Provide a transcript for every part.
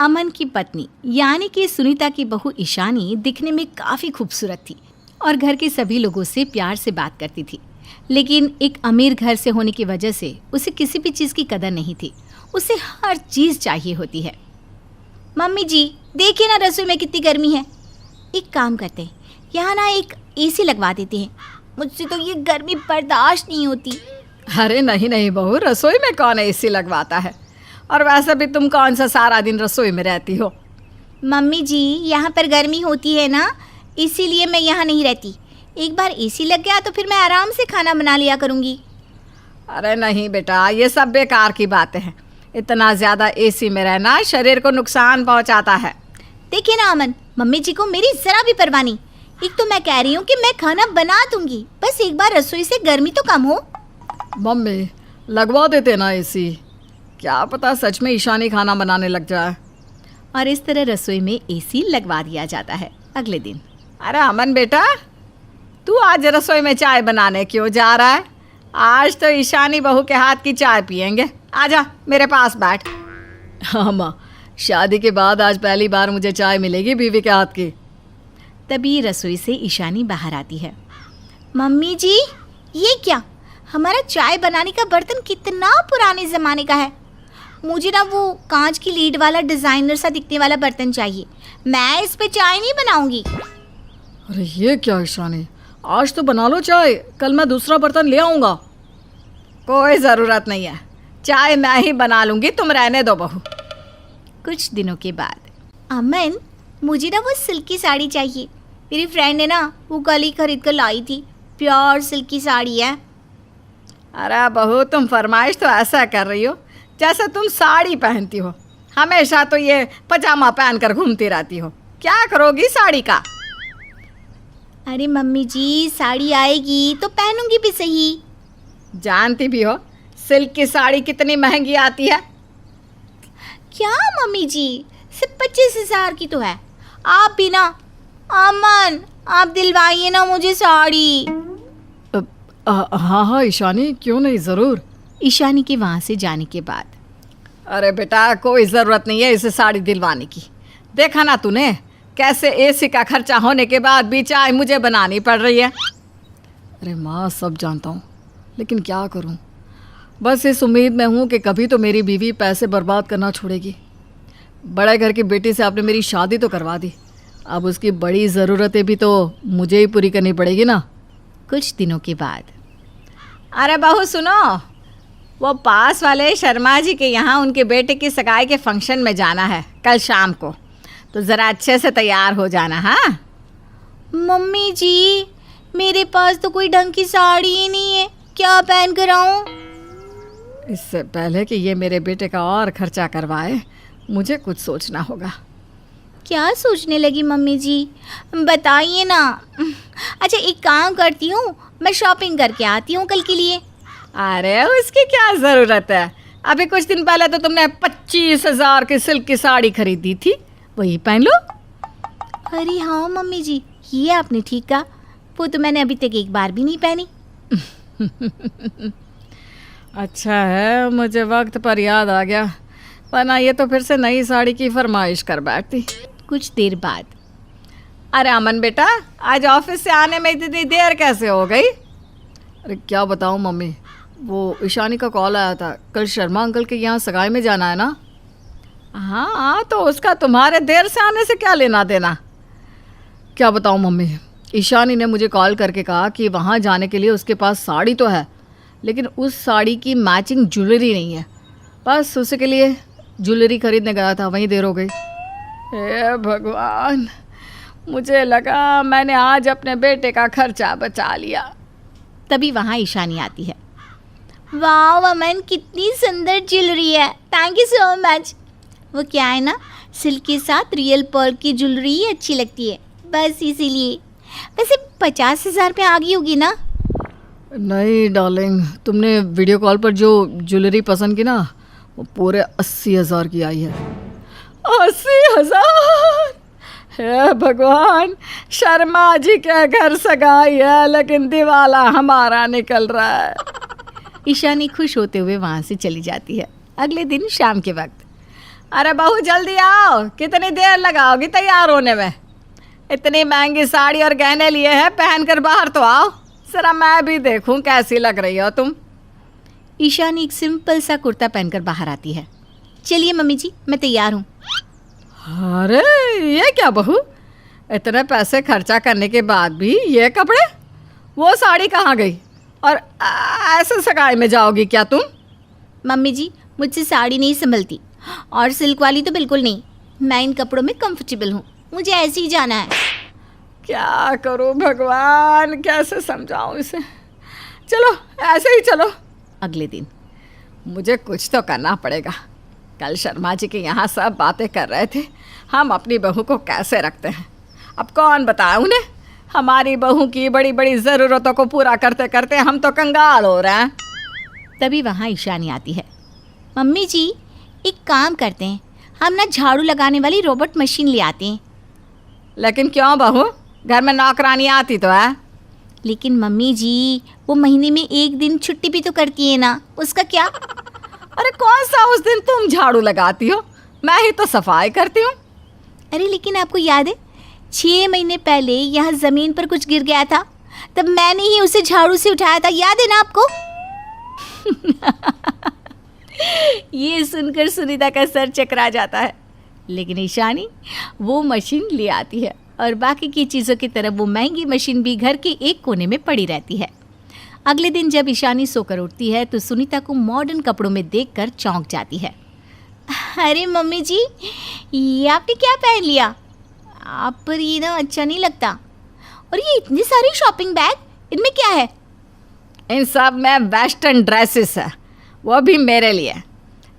अमन की पत्नी यानी कि सुनीता की बहू ईशानी दिखने में काफ़ी खूबसूरत थी और घर के सभी लोगों से प्यार से बात करती थी। लेकिन एक अमीर घर से होने की वजह से उसे किसी भी चीज़ की कदर नहीं थी। उसे हर चीज़ चाहिए होती है। मम्मी जी देखिए ना रसोई में कितनी गर्मी है। एक काम करते हैं, यहाँ ना एक एसी लगवा देते हैं। मुझसे तो ये गर्मी बर्दाश्त नहीं होती। अरे नहीं नहीं बहू, रसोई में कौन एसी लगवाता है? और वैसे भी तुम कौन सा सारा दिन रसोई में रहती हो? मम्मी जी यहाँ पर गर्मी होती है ना, इसीलिए मैं यहाँ नहीं रहती। एक बार एसी लग गया तो फिर मैं आराम से खाना बना लिया करूँगी। अरे नहीं बेटा, ये सब बेकार की बातें हैं। इतना ज़्यादा एसी में रहना शरीर को नुकसान पहुंचाता है। देखिए ना अमन, मम्मी जी को मेरी ज़रा भी परवाह नहीं। एक तो मैं कह रही हूँ कि मैं खाना बना दूंगी, बस एक बार रसोई से गर्मी तो कम हो। मम्मी लगवा देते ना एसी, क्या पता सच में ईशानी खाना बनाने लग जाए। और इस तरह रसोई में एसी लगवा दिया जाता है। अगले दिन, अरे अमन बेटा, तू आज रसोई में चाय बनाने क्यों जा रहा है? आज तो ईशानी बहू के हाथ की चाय पियेंगे। आजा मेरे पास बैठ। हाँ माँ, शादी के बाद आज पहली बार मुझे चाय मिलेगी बीवी के हाथ की। तभी रसोई से ईशानी बाहर आती है। मम्मी जी ये क्या, हमारा चाय बनाने का बर्तन कितना पुराने ज़माने का है। मुझे ना वो कांच की लीड वाला डिज़ाइनर सा दिखने वाला बर्तन चाहिए। मैं इस पे चाय नहीं बनाऊंगी। अरे ये क्या ईशानी, आज तो बना लो चाय, कल मैं दूसरा बर्तन ले आऊँगा। कोई ज़रूरत नहीं है, चाय मैं ही बना लूँगी, तुम रहने दो बहू। कुछ दिनों के बाद, अमन मुझे ना वो सिल्की साड़ी चाहिए। मेरी फ्रेंड ने ना वो कल ही खरीद कर लाई थी। प्योर सिल्की साड़ी है। अरे बहू, तुम फरमाइश तो ऐसा कर रही हो जैसे तुम साड़ी पहनती हो। हमेशा तो ये पजामा पहन कर घूमती रहती हो, क्या करोगी साड़ी का? अरे मम्मी जी साड़ी आएगी तो पहनूंगी भी सही। जानती भी हो सिल्क की साड़ी कितनी महंगी आती है। क्या मम्मी जी, सिर्फ 25,000 की तो है। आप भी ना, अमन आप दिलवाइए ना मुझे साड़ी। हाँ हाँ ईशानी, क्यों नहीं, ज़रूर। ईशानी के वहाँ से जाने के बाद, अरे बेटा कोई ज़रूरत नहीं है इसे साड़ी दिलवाने की। देखा ना तूने कैसे एसी का खर्चा होने के बाद भी चाय मुझे बनानी पड़ रही है। अरे माँ सब जानता हूँ, लेकिन क्या करूँ, बस इस उम्मीद में हूँ कि कभी तो मेरी बीवी पैसे बर्बाद करना छोड़ेगी। बड़े घर की बेटी से आपने मेरी शादी तो करवा दी, अब उसकी बड़ी ज़रूरतें भी तो मुझे ही पूरी करनी पड़ेगी ना। कुछ दिनों के बाद, अरे बहू सुनो, वो पास वाले शर्मा जी के यहाँ उनके बेटे की सगाई के फंक्शन में जाना है कल शाम को, तो ज़रा अच्छे से तैयार हो जाना। हाँ मम्मी जी मेरे पास तो कोई ढंग की साड़ी ही नहीं है, क्या पहन कर आऊँ? इससे पहले कि ये मेरे बेटे का और खर्चा करवाए, मुझे कुछ सोचना होगा। क्या सोचने लगी मम्मी जी, बताइए ना। अच्छा एक काम करती हूँ, मैं शॉपिंग करके आती हूँ कल के लिए। अरे उसकी क्या ज़रूरत है, अभी कुछ दिन पहले तो तुमने 25,000 की सिल्क की साड़ी खरीदी थी, वही पहन लो। अरे हाँ मम्मी जी, ये आपने ठीक कहा, वो तो मैंने अभी तक एक बार भी नहीं पहनी। अच्छा है मुझे वक्त पर याद आ गया, वरना ये तो फिर से नई साड़ी की फरमाइश कर बैठती। कुछ देर बाद, अरे अमन बेटा, आज ऑफिस से आने में इतनी देर कैसे हो गई? अरे क्या बताऊँ मम्मी, वो ईशानी का कॉल आया था, कल शर्मा अंकल के यहाँ सगाई में जाना है ना। हाँ तो उसका तुम्हारे देर से आने से क्या लेना देना। क्या बताऊँ मम्मी, ईशानी ने मुझे कॉल करके कहा कि वहाँ जाने के लिए उसके पास साड़ी तो है, लेकिन उस साड़ी की मैचिंग ज्वेलरी नहीं है। बस उसी के लिए ज्वेलरी खरीदने गया था, वहीं देर हो गई। हे भगवान, मुझे लगा मैंने आज अपने बेटे का खर्चा बचा लिया। तभी वहाँ ईशानी आती है। वाह अमन कितनी सुंदर ज्वेलरी है, थैंक यू सो मच। वो क्या है ना, सिल्क के साथ रियल पर्ल की ज्वेलरी ही अच्छी लगती है, बस इसीलिए। वैसे 50,000 पे आ गई होगी ना? नहीं डार्लिंग, तुमने वीडियो कॉल पर जो ज्वेलरी पसंद की ना, वो पूरे 80,000 की आई है। 80,000! हे भगवान, शर्मा जी के घर सगाई है लेकिन दिवाला हमारा निकल रहा है। ईशानी खुश होते हुए वहाँ से चली जाती है। अगले दिन शाम के वक्त, अरे बहू जल्दी आओ, कितनी देर लगाओगी तैयार होने में? इतनी महंगी साड़ी और गहने लिए हैं, पहन कर बाहर तो आओ, जरा मैं भी देखूं कैसी लग रही हो तुम। ईशानी एक सिंपल सा कुर्ता पहनकर बाहर आती है। चलिए मम्मी जी, मैं तैयार हूँ। अरे ये क्या बहू, इतने पैसे खर्चा करने के बाद भी ये कपड़े? वो साड़ी कहाँ गई? और ऐसे सगाई में जाओगी क्या तुम? मम्मी जी, मुझसे साड़ी नहीं संभलती, और सिल्क वाली तो बिल्कुल नहीं। मैं इन कपड़ों में कंफर्टेबल हूँ, मुझे ऐसे ही जाना है। क्या करूं भगवान, कैसे समझाऊं इसे? चलो ऐसे ही चलो। अगले दिन मुझे कुछ तो करना पड़ेगा। कल शर्मा जी के यहाँ सब बातें कर रहे थे, हम अपनी बहू को कैसे रखते हैं। अब कौन बताए उन्हें? हमारी बहू की बड़ी बड़ी ज़रूरतों को पूरा करते करते हम तो कंगाल हो रहे हैं। तभी वहाँ ईशानी आती है। मम्मी जी, एक काम करते हैं, हम ना झाड़ू लगाने वाली रोबोट मशीन ले आते हैं। लेकिन क्यों बहू, घर में नौकरानी आती तो है। लेकिन मम्मी जी, वो महीने में एक दिन छुट्टी भी तो करती है ना, उसका क्या? अरे कौन सा उस दिन तुम झाड़ू लगाती हो, मैं ही तो सफाई करती हूँ। अरे लेकिन आपको याद है, 6 महीने पहले यहाँ ज़मीन पर कुछ गिर गया था, तब मैंने ही उसे झाड़ू से उठाया था, याद है ना आपको? ये सुनकर सुनीता का सर चकरा जाता है। लेकिन ईशानी वो मशीन ले आती है और बाकी की चीज़ों की तरह वो महंगी मशीन भी घर के एक कोने में पड़ी रहती है। अगले दिन जब ईशानी सोकर उठती है तो सुनीता को मॉडर्न कपड़ों में देखकर चौंक जाती है। अरे मम्मी जी, ये आपने क्या पहन लिया? आप पर ये ना अच्छा नहीं लगता। और ये इतनी सारी शॉपिंग बैग, इनमें क्या है? इन सब में वेस्टर्न ड्रेसेस है, वो भी मेरे लिए।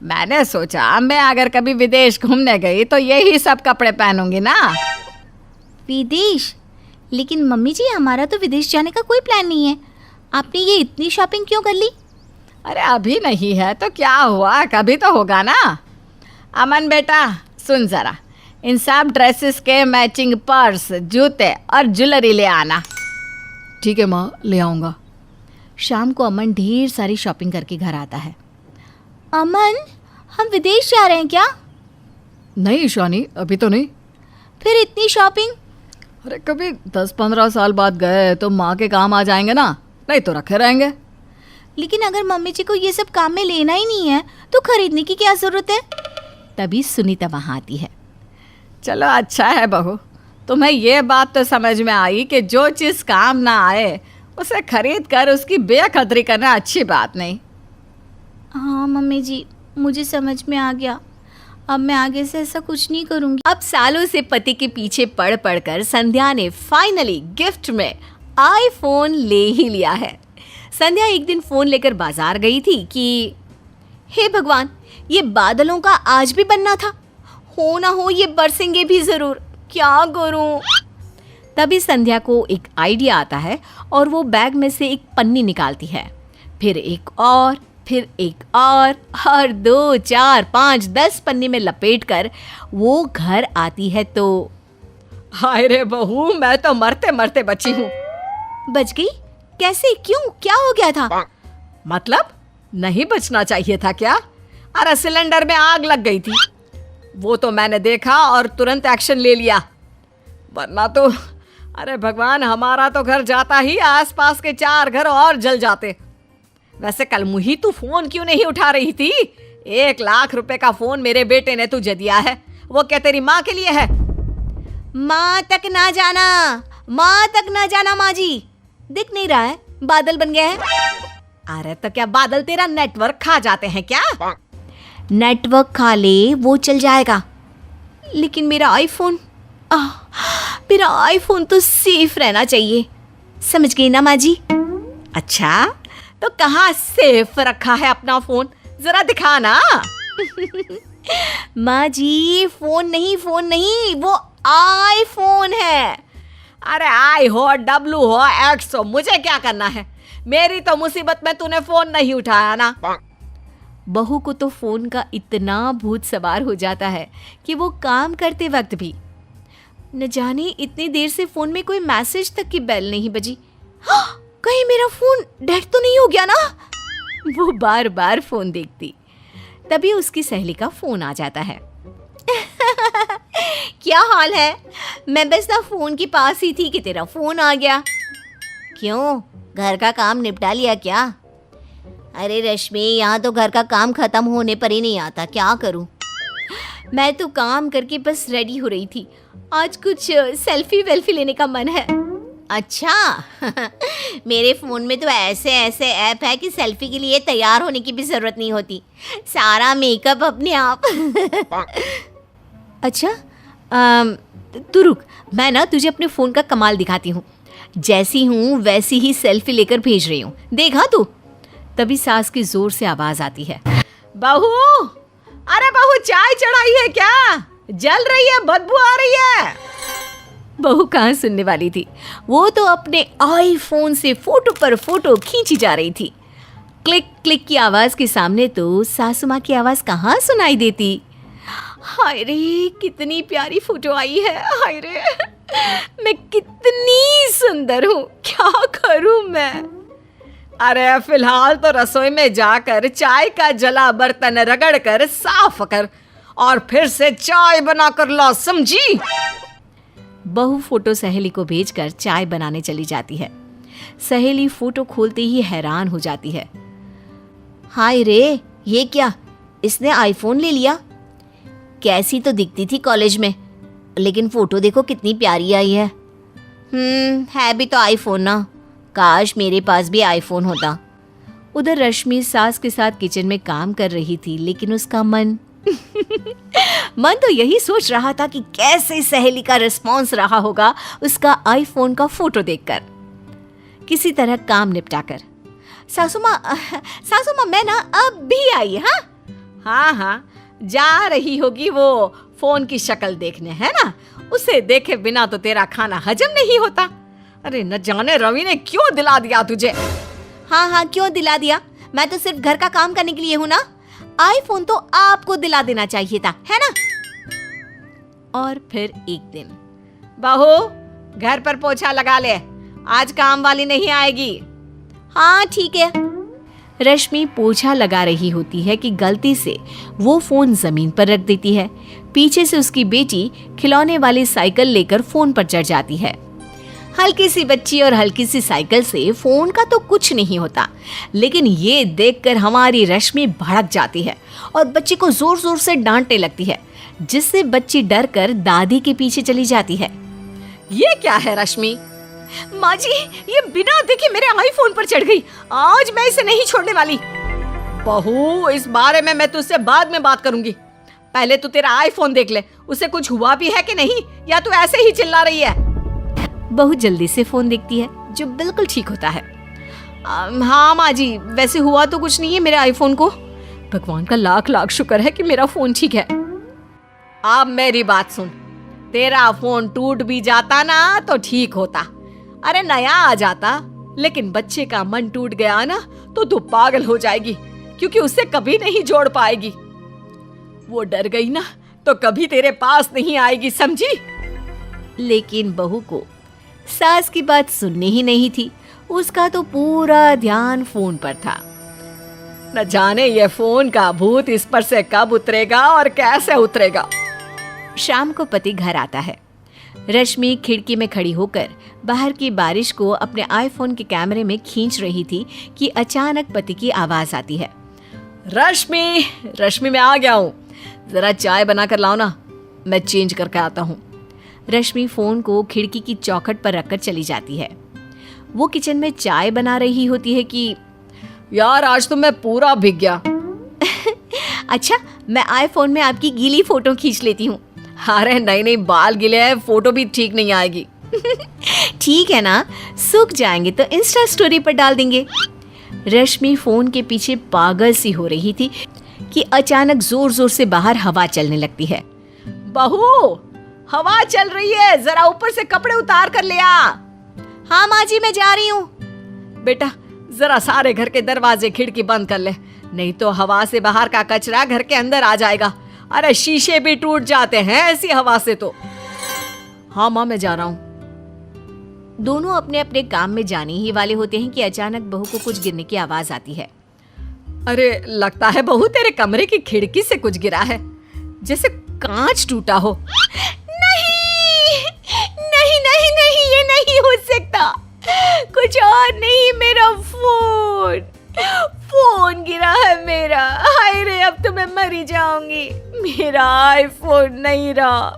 मैंने सोचा मैं अगर कभी विदेश घूमने गई तो यही सब कपड़े पहनूंगी ना। विदेश? लेकिन मम्मी जी, हमारा तो विदेश जाने का कोई प्लान नहीं है, आपने ये इतनी शॉपिंग क्यों कर ली? अरे अभी नहीं है तो क्या हुआ, कभी तो होगा ना। अमन बेटा सुन ज़रा, इन सब ड्रेसेस के मैचिंग पर्स, जूते और ज्वेलरी ले आना। ठीक है माँ, ले आऊँगा। शाम को अमन ढेर सारी शॉपिंग करके घर आता है। अमन, हम विदेश जा रहे हैं क्या? नहीं ईशानी, अभी तो नहीं। फिर इतनी शॉपिंग? अरे कभी 10-15 साल बाद गए तो माँ के काम आ जाएंगे ना, नहीं तो रखे रहेंगे। लेकिन अगर मम्मी जी को ये सब काम में लेना ही नहीं है तो खरीदने की क्या ज़रूरत है? तभी सुनीता वहाँ आती है। चलो अच्छा है बहू, तुम्हें ये बात तो समझ में आई कि जो चीज़ काम ना आए उसे खरीद कर उसकी बेकदरी करना अच्छी बात नहीं। हाँ मम्मी जी, मुझे समझ में आ गया, अब मैं आगे से ऐसा कुछ नहीं करूँगी। अब सालों से पति के पीछे पड़ कर संध्या ने फाइनली गिफ्ट में आईफोन ले ही लिया है। संध्या एक दिन फ़ोन लेकर बाजार गई थी कि हे भगवान, ये बादलों का आज भी बनना था, हो ना हो ये बरसेंगे भी ज़रूर, क्या करूँ? तभी संध्या को एक आइडिया आता है और वो बैग में से एक पन्नी निकालती है, फिर एक और 2, 4, 5, 10 पन्नी में लपेट कर वो घर आती है तो हाय रे बहू, मैं तो मरते मरते बची हूँ। बच गई? कैसे, क्यों, क्या हो गया था? मतलब नहीं बचना चाहिए था क्या? अरे सिलेंडर में आग लग गई थी, वो तो मैंने देखा और तुरंत एक्शन ले लिया, वरना तो अरे भगवान, हमारा तो घर जाता ही आसपास के 4 घर और जल जाते। वैसे कल मुही तू फोन क्यों नहीं उठा रही थी? 1 लाख रुपए का फोन मेरे बेटे ने तुझे दिया है, वो क्या तेरी माँ के लिए है? माँ तक ना जाना, माँ तक ना जाना। माँ जी, दिख नहीं रहा है बादल बन गया है। अरे तो क्या बादल तेरा नेटवर्क खा जाते हैं क्या? नेटवर्क खा ले वो चल जाएगा, लेकिन मेरा आईफोन, मेरा आईफोन तो सेफ रहना चाहिए, समझ गई ना माँ जी? अच्छा तो कहाँ सेफ रखा है अपना फोन, जरा दिखा ना। माँ जी, फोन नहीं, वो आईफोन है। अरे आई हो, डब्लू हो, एक्स हो, मुझे क्या करना है? मेरी तो मुसीबत में तूने फोन नहीं उठाया ना। बहू को तो फोन का इतना भूत सवार हो जाता है कि वो काम करते वक्त भी न जाने इतनी देर से फोन में कोई मैसेज तक की बेल नहीं बजी। कहीं मेरा फोन डेड तो नहीं हो गया ना? वो बार बार फोन देखती, तभी उसकी सहेली का फोन आ जाता है। क्या हाल है? मैं बस ना फोन के पास ही थी कि तेरा फोन आ गया। क्यों, घर का काम निपटा लिया क्या? अरे रश्मि, यहाँ तो घर का काम खत्म होने पर ही नहीं आता, क्या करूँ? मैं तो काम करके बस रेडी हो रही थी। आज कुछ सेल्फी वेल्फी लेने का मन है। अच्छा मेरे फ़ोन में तो ऐसे ऐसे ऐप है कि सेल्फी के लिए तैयार होने की भी ज़रूरत नहीं होती, सारा मेकअप अपने आप। अच्छा, तू रुक, मैं ना तुझे अपने फ़ोन का कमाल दिखाती हूँ। जैसी हूँ वैसी ही सेल्फी लेकर भेज रही हूँ, देखा तू? तभी सास की जोर से आवाज़ आती है। बहू, अरे बहू, चाय चढ़ाई है क्या? जल रही है, बदबू आ रही है। बहू कहाँ सुनने वाली थी, वो तो अपने आईफोन से फोटो पर फोटो खींची जा रही थी। क्लिक क्लिक की आवाज़ के सामने तो सासू माँ की आवाज़ कहाँ सुनाई देती। हाय रे, कितनी प्यारी फोटो आई है। हाय रे, मैं कितनी सुंदर हूँ, क्या करूँ मैं? अरे फिलहाल तो रसोई में जाकर चाय का जला बर्तन रगड़ कर साफ कर और फिर से चाय बनाकर ला, समझी? बहू फोटो सहेली को भेजकर चाय बनाने चली जाती है। सहेली फोटो खोलते ही हैरान हो जाती है। हाय रे, ये क्या, इसने आईफोन ले लिया? कैसी तो दिखती थी कॉलेज में, लेकिन फ़ोटो देखो कितनी प्यारी आई है। है भी तो आईफोन ना, काश मेरे पास भी आईफोन होता। उधर रश्मि सास के साथ किचन में काम कर रही थी, लेकिन उसका मन मन तो यही सोच रहा था कि कैसे सहेली का रिस्पॉन्स रहा होगा उसका आईफोन का फोटो देखकर। किसी तरह काम निपटाकर सासू माँ मैं ना अब भी आई। हाँ, जा रही होगी वो फोन की शक्ल देखने, है ना? उसे देखे बिना तो तेरा खाना हजम नहीं होता। अरे न जाने रवि ने क्यों दिला दिया तुझे। हाँ, क्यों दिला दिया? मैं तो सिर्फ घर का काम करने के लिए हूँ ना। आईफोन तो आपको दिला देना चाहिए था, है ना? और फिर एक दिन, बहू, घर पर पोछा लगा ले, आज काम वाली नहीं आएगी। हाँ ठीक है। रश्मि पोछा लगा रही होती है कि गलती से वो फोन जमीन पर रख देती है। पीछे से उसकी बेटी खिलौने वाली साइकिल लेकर फोन पर चढ़ जाती है। हल्की सी बच्ची और हल्की सी साइकिल से फोन का तो कुछ नहीं होता, लेकिन ये देखकर हमारी रश्मि भड़क जाती है और बच्ची को जोर जोर से डांटने लगती है, जिससे बच्ची डरकर दादी के पीछे चली जाती है। ये क्या है रश्मि? माँ जी, ये बिना देखे मेरे आईफोन पर चढ़ गई, आज मैं इसे नहीं छोड़ने वाली। बहू, इस बारे में मैं तुझसे बाद में बात करूंगी, पहले तू तेरा आईफोन देख ले, उसे कुछ हुआ भी है कि नहीं, या तू ऐसे ही चिल्ला रही है? बहुत जल्दी से फोन देखती है, जो बिल्कुल ठीक होता है। हाँ माँ जी, वैसे हुआ तो कुछ नहीं है मेरे आईफोन को, भगवान का लाख लाख शुक्र है कि मेरा फोन ठीक है। अब मेरी बात सुन, तेरा फोन टूट भी जाता ना तो ठीक होता, अरे नया आ जाता, लेकिन बच्चे का मन टूट गया ना तो तू पागल हो जाएगी, क्योंकि उससे कभी नहीं जोड़ पाएगी। वो डर गई ना तो कभी तेरे पास नहीं आएगी, समझी? लेकिन बहू को सास की बात सुननी ही नहीं थी, उसका तो पूरा ध्यान फोन पर था। न जाने ये फोन का भूत इस पर से कब उतरेगा और कैसे उतरेगा। शाम को पति घर आता है। रश्मि खिड़की में खड़ी होकर बाहर की बारिश को अपने आईफोन के कैमरे में खींच रही थी कि अचानक पति की आवाज आती है। रश्मि मैं आ गया हूँ, जरा चाय बना कर लाओ ना, मैं चेंज करके आता हूँ। रश्मि फोन को खिड़की की चौखट पर रखकर चली जाती है। वो किचन में चाय बना रही होती है कि यार आज तो मैं पूरा भीग गया। अच्छा, मैं आईफोन में आपकी गीली फोटो खींच लेती हूँ। अरे नहीं, बाल गीले हैं, फोटो भी ठीक नहीं आएगी। ठीक है ना, सूख जाएंगे तो इंस्टा स्टोरी पर डाल देंगे। रश्मि फोन के पीछे पागल सी हो रही थी कि अचानक जोर जोर से बाहर हवा चलने लगती है। बहू, हवा चल रही है, जरा ऊपर से कपड़े उतार कर ले आ। हाँ माँ जी, मैं जा रही हूँ। बेटा जरा सारे घर के दरवाजे खिड़की बंद कर ले, नहीं तो हवा से बाहर का कचरा घर के अंदर आ जाएगा। अरे शीशे भी टूट जाते हैं ऐसी हवा से तो। हाँ माँ, मैं जा रहा हूँ। दोनों अपने अपने काम में जाने ही वाले होते हैं कि अचानक बहू को कुछ गिरने की आवाज आती है। अरे लगता है बहू तेरे कमरे की खिड़की से कुछ गिरा है, जैसे कांच टूटा हो। नहीं नहीं नहीं नहीं, ये नहीं हो सकता। कुछ और नहीं, मेरा फोन गिरा है मेरा। हाय रे, अब तो मैं मर ही जाऊंगी। मेरा आईफोन नहीं रहा,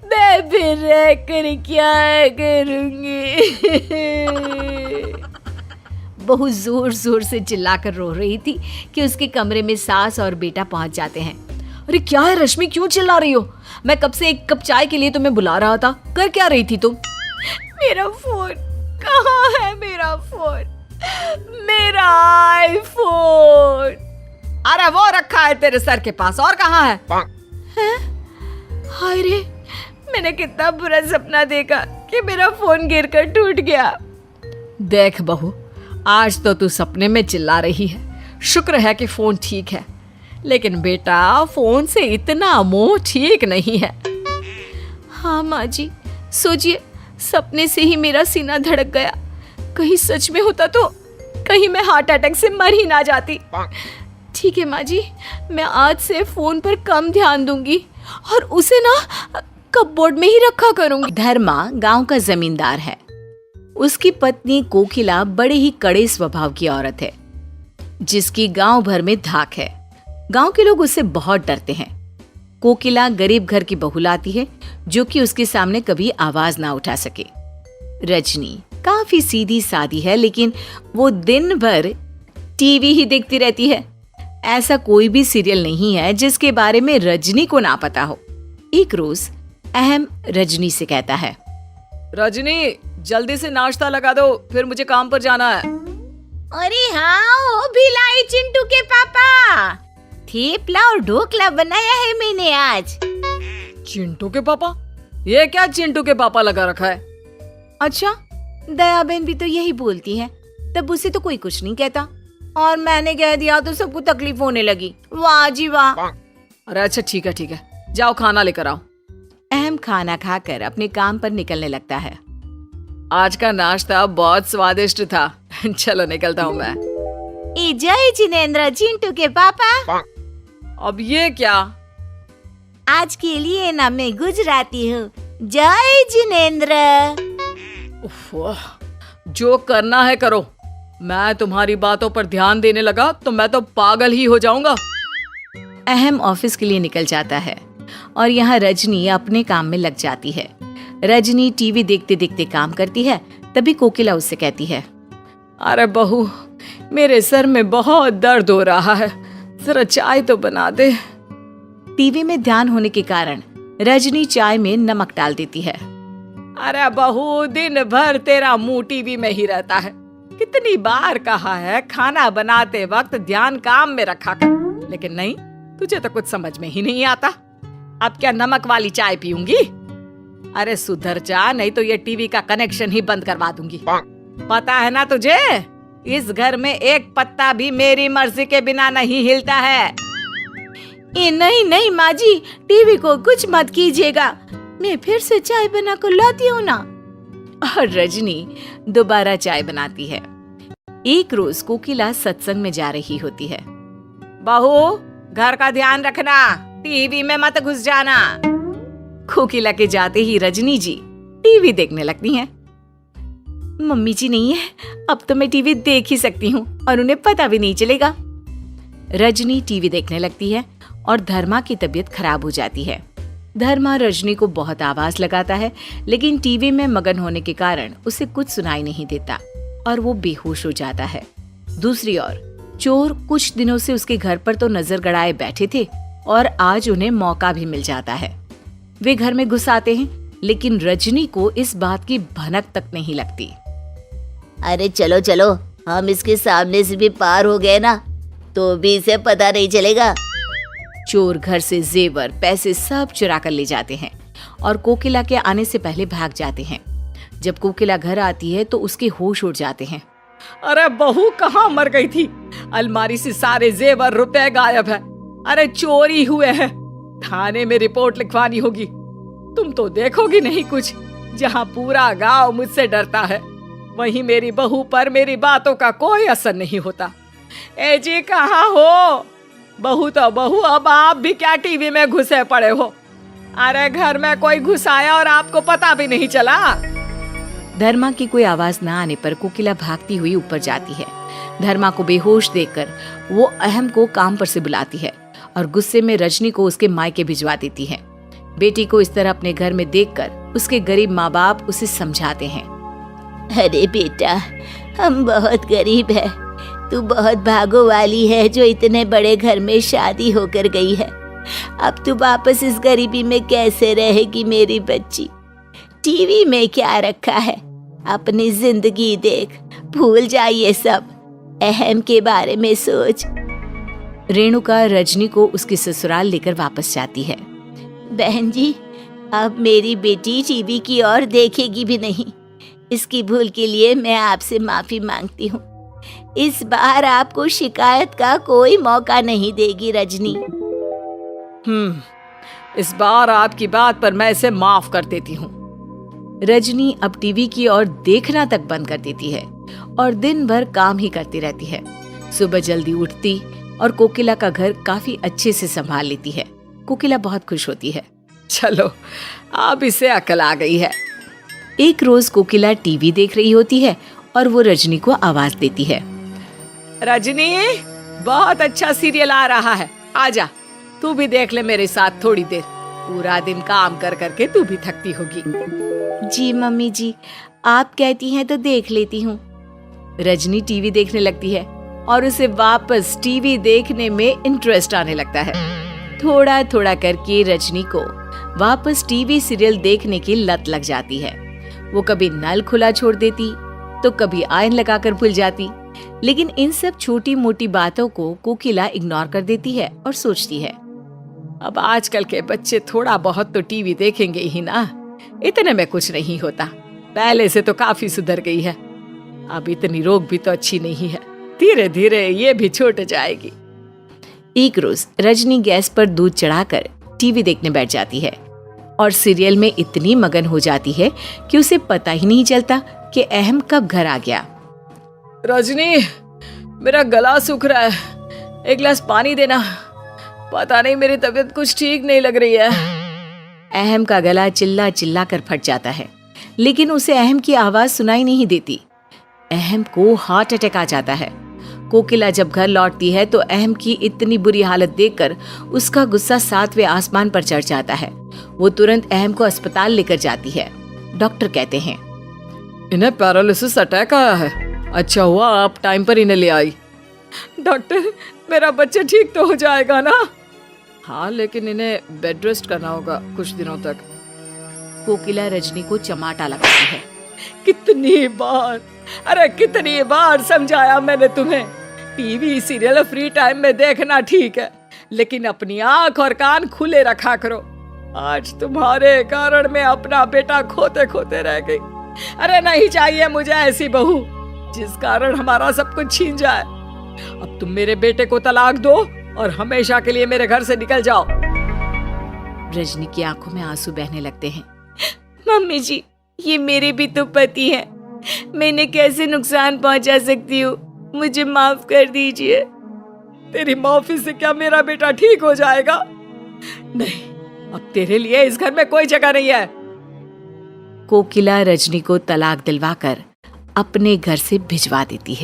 मैं फिर रह कर क्या करूंगी। बहू जोर जोर से चिल्लाकर रो रही थी कि उसके कमरे में सास और बेटा पहुंच जाते हैं। अरे क्या है रश्मि, क्यों चिल्ला रही हो? मैं कब से एक कप चाय के लिए तुम्हें बुला रहा था। कर क्या रही थी तुम? मेरा फोन कहाँ है? मेरा फोन, मेरा आईफोन। अरे वो रखा है तेरे सर के पास, और कहाँ है? हाय रे, मैंने कितना बुरा सपना देखा कि मेरा फोन गिरकर टूट गया। देख बहू, आज तो तू सपने में चिल्ला रही है, शुक्र है कि फोन ठीक है, लेकिन बेटा फोन से इतना मोह ठीक नहीं है। हाँ माँ जी, सोचिए, सपने से ही मेरा सीना धड़क गया। कहीं सच में होता तो कहीं मैं हार्ट अटैक से मर ही ना जाती। ठीक है माँ जी, मैं आज से फोन पर कम ध्यान दूंगी और उसे ना कपबोर्ड में ही रखा करूंगी। धर्मा गांव का जमींदार है। उसकी पत्नी कोकिला बड़े ही कड़े स्वभाव की औरत है, जिसकी गांव भर में धाक है। गांव के लोग उससे बहुत डरते हैं। कोकिला गरीब घर की बहू लाती है, जो कि उसके सामने कभी आवाज ना उठा सके। रजनी काफी सीधी सादी है, लेकिन वो दिन भर टीवी ही देखती रहती है। ऐसा कोई भी सीरियल नहीं है जिसके बारे में रजनी को ना पता हो। एक रोज अहम रजनी से कहता है, रजनी जल्दी से नाश्ता लगा दो, फिर मुझे काम पर जाना है। अरे हाँ, वो भिलाई चिंटू के पापा, थेपला और ढोकला बनाया है मैंने आज। चिंटू के पापा? ये क्या चिंटू के पापा लगा रखा है? अच्छा, दया बहन भी तो यही बोलती है, तब उसे तो कोई कुछ नहीं कहता, और मैंने कह दिया तो सबको तकलीफ होने लगी। वाह जी वाह। अरे अच्छा ठीक है, जाओ खाना लेकर आओ। अहम खाना खाकर अपने काम पर निकलने लगता है। आज का नाश्ता बहुत स्वादिष्ट था। चलो निकलता हूँ मैं। जय जिनेंद्र चिंटू के पापा। अब ये क्या? आज के लिए ना मैं गुजराती हूँ। जय जिनेंद्र। जो करना है करो। मैं तुम्हारी बातों पर ध्यान देने लगा तो मैं तो पागल ही हो जाऊंगा। अहम ऑफिस के लिए निकल जाता है और यहाँ रजनी अपने काम में लग जाती है। रजनी टीवी देखते देखते काम करती है। तभी कोकिला उससे कहती है, अरे बहू, मेरे सर में बहुत दर्द हो रहा है, जरा चाय तो बना दे। टीवी में ध्यान होने के कारण रजनी चाय में नमक डाल देती है। अरे बहू, दिन भर तेरा मुंह टीवी में ही रहता है। कितनी बार कहा है खाना बनाते वक्त ध्यान काम में रखा कर, लेकिन नहीं, तुझे तो कुछ समझ में ही नहीं आता। अब क्या नमक वाली चाय पीऊंगी? अरे सुधर जा, नहीं तो ये टीवी का कनेक्शन ही बंद करवा दूंगी। पता है ना तुझे, इस घर में एक पत्ता भी मेरी मर्जी के बिना नहीं हिलता है। नहीं नहीं माँ जी, टीवी को कुछ मत कीजिएगा, मैं फिर से चाय बना कर लाती हूँ ना। और रजनी दोबारा चाय बनाती है। एक रोज कोकिला सत्संग में जा रही होती है। बहू, घर का ध्यान रखना, टीवी में मत घुस जाना। कोकिला के जाते ही रजनी जी टीवी देखने लगती हैं। मम्मी जी नहीं है, अब तो मैं टीवी देख ही सकती हूँ और उन्हें पता भी नहीं चलेगा। रजनी टीवी देखने लगती है और धर्मा की तबीयत खराब हो जाती है। धर्मा रजनी को बहुत आवाज लगाता है, लेकिन टीवी में मगन होने के कारण उसे कुछ सुनाई नहीं देता और वो बेहोश हो जाता है। दूसरी ओर चोर कुछ दिनों से उसके घर पर तो नजर गड़ाए बैठे थे और आज उन्हें मौका भी मिल जाता है। वे घर में घुस आते हैं, लेकिन रजनी को इस बात की भनक तक नहीं लगती। अरे चलो चलो, हम इसके सामने से भी पार हो गए ना, तो भी इसे पता नहीं चलेगा। चोर घर से जेवर पैसे सब चुरा कर ले जाते हैं और कोकिला के आने से पहले भाग जाते हैं। जब कोकिला घर आती है तो उसके होश उड़ जाते हैं। अरे बहू, कहाँ मर गई थी? अलमारी से सारे जेवर रुपए गायब है। अरे चोरी हुए हैं, थाने में रिपोर्ट लिखवानी होगी। तुम तो देखोगी नहीं कुछ। जहाँ पूरा गांव मुझसे डरता है, वहीं मेरी बहू पर मेरी बातों का कोई असर नहीं होता। ए जी, कहाँ हो? बहू तो बहू, अब आप भी क्या टीवी में घुसे पड़े हो? अरे घर में कोई घुस आया और आपको पता भी नहीं चला। धर्मा की कोई आवाज न आने पर कोकिला भागती हुई ऊपर जाती है। धर्मा को बेहोश देखकर वो अहम को काम पर से बुलाती है और गुस्से में रजनी को उसके मायके भिजवा देती है। बेटी को इस तरह अपने घर में देखकर उसके गरीब माँ बाप उसे समझाते हैं। अरे बेटा, हम बहुत गरीब है, तू बहुत भागो वाली है जो इतने बड़े घर में शादी होकर गई है। अब तू वापस इस गरीबी में कैसे रहेगी मेरी बच्ची? टीवी में क्या रखा है, अपनी जिंदगी देख, भूल जा ये सब, अहम के बारे में सोच। रेणुका रजनी को उसकी ससुराल लेकर वापस जाती है। बहन जी, अब मेरी बेटी टीवी की ओर देखेगी भी नहीं। इसकी भूल के लिए मैं आपसे माफी मांगती हूँ। इस बार आपको शिकायत का कोई मौका नहीं देगी रजनी। इस बार आपकी बात पर मैं इसे माफ कर देती हूँ। रजनी अब टीवी की ओर देखना तक बंद कर देती है और दिन भर काम ही करती रहती है। सुबह जल्दी उठती और कोकिला का घर काफी अच्छे से संभाल लेती है। कोकिला बहुत खुश होती है। चलो, अब इसे अकल आ गई है। एक रोज कोकिला टीवी देख रही होती है और वो रजनी को आवाज देती है। रजनी, बहुत अच्छा सीरियल आ रहा है, आजा तू भी देख ले मेरे साथ थोड़ी देर। पूरा दिन काम कर करके तू भी थकती होगी। जी मम्मी जी, आप कहती हैं तो देख लेती हूँ। रजनी टीवी देखने लगती है और उसे वापस टीवी देखने में इंटरेस्ट आने लगता है। थोड़ा थोड़ा करके रजनी को वापस टीवी सीरियल देखने की लत लग जाती है। वो कभी नल खुला छोड़ देती तो कभी आयन लगाकर भूल जाती, लेकिन इन सब छोटी मोटी बातों को कोकिला इग्नोर कर देती है और सोचती है, अब आजकल के बच्चे थोड़ा बहुत तो टीवी देखेंगे ही ना, इतने में कुछ नहीं होता। पहले से तो काफी सुधर गई है, अब इतनी रोग भी तो अच्छी नहीं है, धीरे धीरे ये भी छूट जाएगी। एक रोज रजनी गैस पर दूध चढ़ाकर टीवी देखने बैठ जाती है और सीरियल में इतनी मगन हो जाती है कि उसे पता ही नहीं चलता कि अहम कब घर आ गया। रजनी, मेरा गला सूख रहा है, एक गिलास पानी देना। पता नहीं मेरी तबीयत कुछ ठीक नहीं लग रही है। अहम का गला चिल्ला चिल्ला कर फट जाता है, लेकिन उसे अहम की आवाज सुनाई नहीं देती। अहम को हार्ट अटैक आ जाता है। कोकिला जब घर लौटती है तो अहम की इतनी बुरी हालत देखकर उसका गुस्सा 7वें आसमान पर चढ़ जाता है। वो तुरंत अहम को अस्पताल लेकर जाती है। डॉक्टर कहते हैं, इन्हें पैरालिसिस अटैक आया है। अच्छा हुआ आप टाइम पर इन्हें ले आई। डॉक्टर, मेरा बच्चा ठीक तो हो जाएगा ना? हाँ, लेकिन इन्हें बेड रेस्ट करना होगा कुछ दिनों तक। कोकिला रजनी को चमाटा लगाती है। कितनी बार समझाया मैंने तुम्हें, टीवी सीरियल फ्री टाइम में देखना ठीक है, लेकिन अपनी आंख और कान खुले रखा करो। आज तुम्हारे कारण मैं अपना बेटा खोते खोते रह गई। अरे नहीं चाहिए मुझे ऐसी बहू जिस कारण हमारा सब कुछ छीन जाए। अब तुम मेरे बेटे को तलाक दो और हमेशा के लिए मेरे घर से निकल जाओ। रजनी की आंखों में आंसू बहने लगते हैं। मम्मी जी, ये मेरे भी तो पति हैं, मैंने कैसे नुकसान पहुंचा सकती हूँ, मुझे माफ कर दीजिए। तेरी माफी से क्या मेरा बेटा ठीक हो जाएगा? नहीं, अब तेरे लिए इस घर में कोई जगह नहीं है। कोकिला रजनी को तलाक दिलवाकर अपने घर से भिजवा देती है।